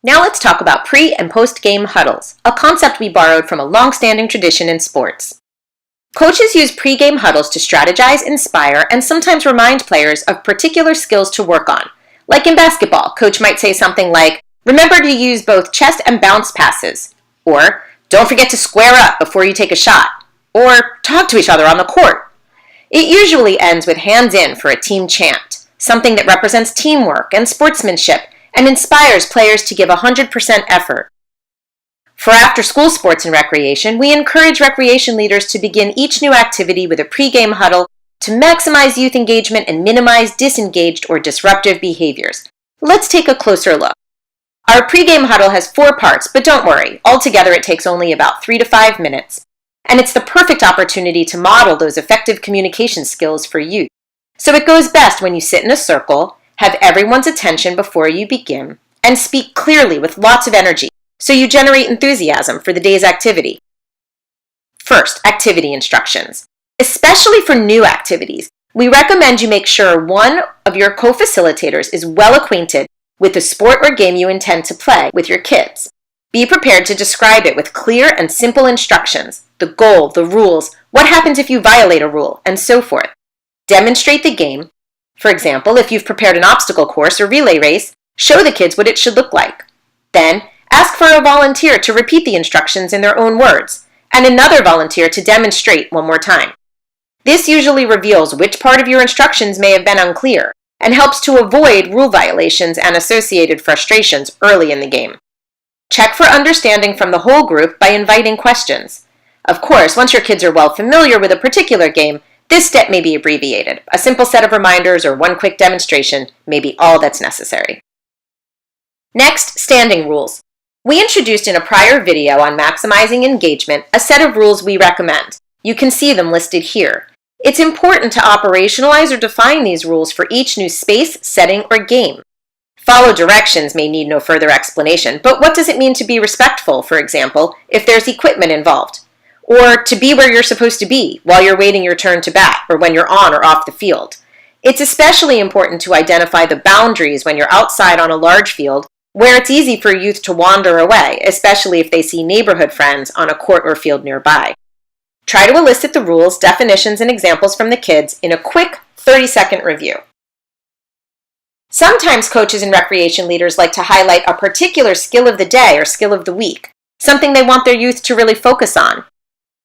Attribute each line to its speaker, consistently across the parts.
Speaker 1: Now let's talk about pre- and post-game huddles, a concept we borrowed from a long-standing tradition in sports. Coaches use pre-game huddles to strategize, inspire, and sometimes remind players of particular skills to work on. Like in basketball, coach might say something like, "Remember to use both chest and bounce passes," or "Don't forget to square up before you take a shot," or "Talk to each other on the court." It usually ends with hands in for a team chant, something that represents teamwork and sportsmanship and inspires players to give 100% effort. For after-school sports and recreation, we encourage recreation leaders to begin each new activity with a pre-game huddle to maximize youth engagement and minimize disengaged or disruptive behaviors. Let's take a closer look. Our pre-game huddle has 4 parts, but don't worry, altogether it takes only about 3 to 5 minutes. And it's the perfect opportunity to model those effective communication skills for youth. So it goes best when you sit in a circle, have everyone's attention before you begin, and speak clearly with lots of energy, so you generate enthusiasm for the day's activity. First, activity instructions. Especially for new activities, we recommend you make sure one of your co-facilitators is well acquainted with the sport or game you intend to play with your kids. Be prepared to describe it with clear and simple instructions, the goal, the rules, what happens if you violate a rule, and so forth. Demonstrate the game. For example, if you've prepared an obstacle course or relay race, show the kids what it should look like. Then, ask for a volunteer to repeat the instructions in their own words, and another volunteer to demonstrate one more time. This usually reveals which part of your instructions may have been unclear, and helps to avoid rule violations and associated frustrations early in the game. Check for understanding from the whole group by inviting questions. Of course, once your kids are well familiar with a particular game, this step may be abbreviated. A simple set of reminders or one quick demonstration may be all that's necessary. Next, standing rules. We introduced in a prior video on maximizing engagement a set of rules we recommend. You can see them listed here. It's important to operationalize or define these rules for each new space, setting, or game. Follow directions may need no further explanation, but what does it mean to be respectful, for example, if there's equipment involved? Or to be where you're supposed to be while you're waiting your turn to bat or when you're on or off the field. It's especially important to identify the boundaries when you're outside on a large field where it's easy for youth to wander away, especially if they see neighborhood friends on a court or field nearby. Try to elicit the rules, definitions, and examples from the kids in a quick 30-second review. Sometimes coaches and recreation leaders like to highlight a particular skill of the day or skill of the week, something they want their youth to really focus on.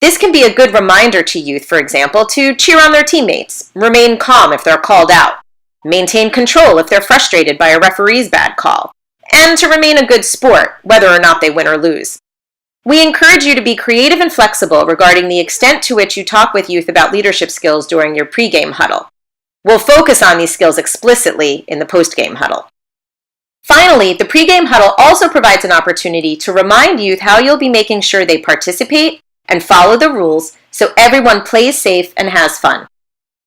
Speaker 1: This can be a good reminder to youth, for example, to cheer on their teammates, remain calm if they're called out, maintain control if they're frustrated by a referee's bad call, and to remain a good sport, whether or not they win or lose. We encourage you to be creative and flexible regarding the extent to which you talk with youth about leadership skills during your pre-game huddle. We'll focus on these skills explicitly in the post-game huddle. Finally, the pre-game huddle also provides an opportunity to remind youth how you'll be making sure they participate and follow the rules so everyone plays safe and has fun.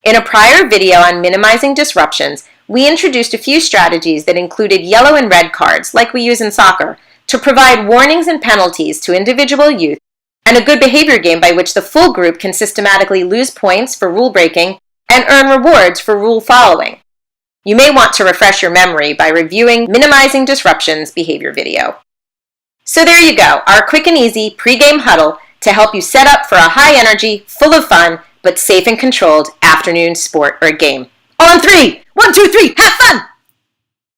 Speaker 1: In a prior video on minimizing disruptions, we introduced a few strategies that included yellow and red cards, like we use in soccer, to provide warnings and penalties to individual youth, and a good behavior game by which the full group can systematically lose points for rule breaking and earn rewards for rule following. You may want to refresh your memory by reviewing Minimizing Disruptions behavior video. So there you go, our quick and easy pre-game huddle to help you set up for a high-energy, full of fun, but safe and controlled afternoon sport or game. On 3! 1, 2, 3, have fun!